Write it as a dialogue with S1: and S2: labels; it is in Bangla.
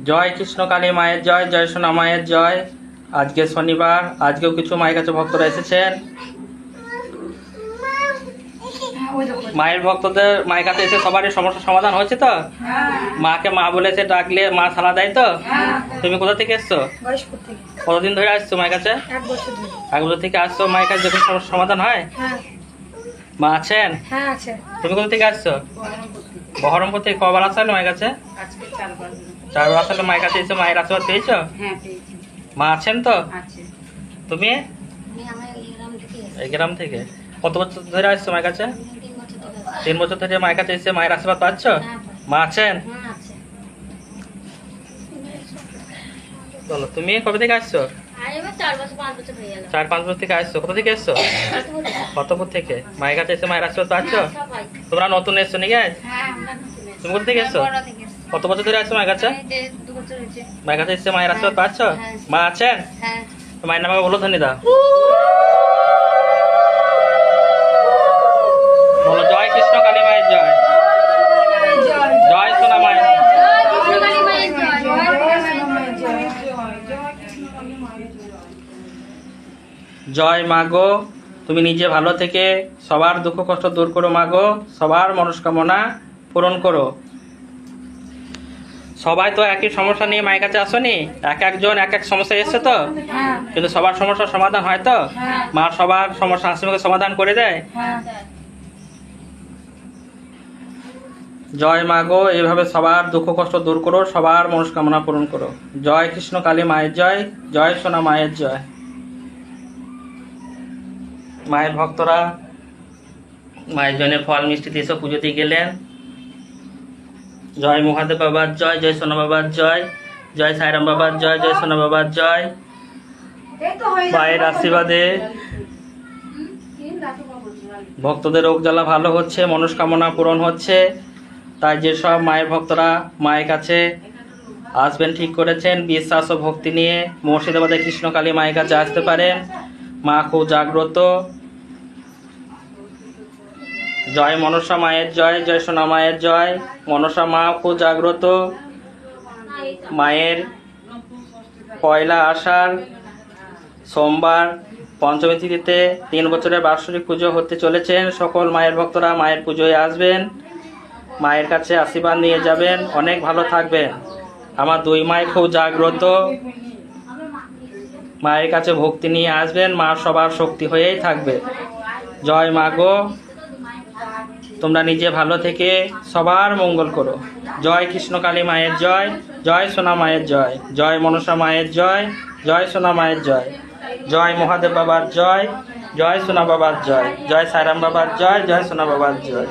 S1: জয় কৃষ্ণ কালী মায়ের জয়, জয় সোনা মায়ের জয়। আজকে শনিবার, আজকেও কিছু মায়ের কাছে ভক্তরা এসেছেন। মায়ের ভক্তদের মায়ের কাছে এসে সবারই সমস্যার সমাধান হয়েছে তো? মাকে মা বলেছে, ডাকলে মা সাড়া দেয় তো? তুমি কোথা থেকে এসছো? কতদিন ধরে আসছো মায়ের কাছে? 1 বছর থেকে আসছো মায়ের কাছে, যখন সমস্যার সমাধান হয়? মা আছেন? তুমি কোথা থেকে আসছো? বহরমপুর থেকে। কবার আসলে মায়ের কাছে? 4 বার আসলে মায়ের কাছে এসে মায়ের আশীর্বাদ পেয়েছো? মা আছেন তো? তুমি? এই গ্রাম থেকে। কত বছর ধরে আসছো মায়ের কাছে? 3 বছর ধরে মায়ের কাছে এসে মায়ের আশীর্বাদ পাচ্ছ? মা আছেন? বলো, তুমি কবে থেকে আসছো? 4-5 বছর থেকে আসছো। কোথা থেকে এসছো? কতপুর থেকে। মায়ের কাছে এসে মায়ের আশীর্বাদ পাচ্ছ? তোমরা নতুন এসছো নাকি? তুমি কোথা থেকে এসছো? কত বছর ধরে আসছো মায়ের কাছে? মায়ের কাছে এসে মায়ের আশীর্বাদ পাচ্ছ? মা আছেন? মায়ের নামে বলো ধন্যবাদ। বলো, জয় কৃষ্ণ কালী মায়ের জয়, জয় সোনা মায়ের। জয় মা গো, তুমি নিজে ভালো থেকে সবার দুঃখ কষ্ট দূর করো মা গো, সবার মনস্কামনা পূরণ করো। সবাই তো একই সমস্যা নিয়ে মায়ের কাছে আসনি, এক একজন এক এক সমস্যা এসছে তো, কিন্তু সবার সমস্যার সমাধান হয় তো? মা সবার সমস্যা হাসিমুখে সমাধান করে দেয়। জয় মা গো, এইভাবে সবার দুঃখ কষ্ট দূর করো, সবার মনস্কামনা পূরণ করো। জয় কৃষ্ণ কালী মায়ের জয়, জয় সোনা মায়ের জয়। মায়ের ভক্তরা মায়ের জন্য ফল মিষ্টি দিয়ে পুজো দিয়ে গেলেন। জয় মহাদেব বাবার জয়, জয় সোনা বাবার জয়, জয় সাইরাম বাবার জয়, জয় সোনা বাবার জয়। মায়ের আশীর্বাদে ভক্তদের রোগ জ্বালা ভালো হচ্ছে, মনস্কামনা পূরণ হচ্ছে। তাই যেসব মায়ের ভক্তরা মায়ের কাছে আসবেন ঠিক করেছেন, বিশ্বাস ও ভক্তি নিয়ে মুর্শিদাবাদে কৃষ্ণকালী মায়ের কাছে আসতে পারেন। মা খুব জাগ্রত। জয় মনসা মায়ের জয়, জয় সোনা মায়ের জয়। মনসা মা খুব জাগ্রত। মায়ের 1 আষাঢ় সোমবার পঞ্চমী তিথিতে 3 বছরের বার্ষিক পুজো হতে চলেছেন। সকল মায়ের ভক্তরা মায়ের পুজোয় আসবেন, মায়ের কাছে আশীর্বাদ নিয়ে যাবেন, অনেক ভালো থাকবেন। আমার 2 মাই খুব জাগ্রত। মায়ের কাছে ভক্তি নিয়ে আসবেন, মা সবার শক্তি হয়েই থাকবে। জয় মা গো, তোমরা নিজে ভালো থেকে সবার মঙ্গল করো। জয় কৃষ্ণকালী মায়ের জয়, জয় সোনা মায়ের জয়, জয় মনসা মায়ের জয়, জয় সোনা মায়ের জয়, জয় মহাদেব বাবার জয়, জয় সোনা বাবার জয়, জয় সাইরাম বাবার জয়, জয় সোনা বাবার জয়।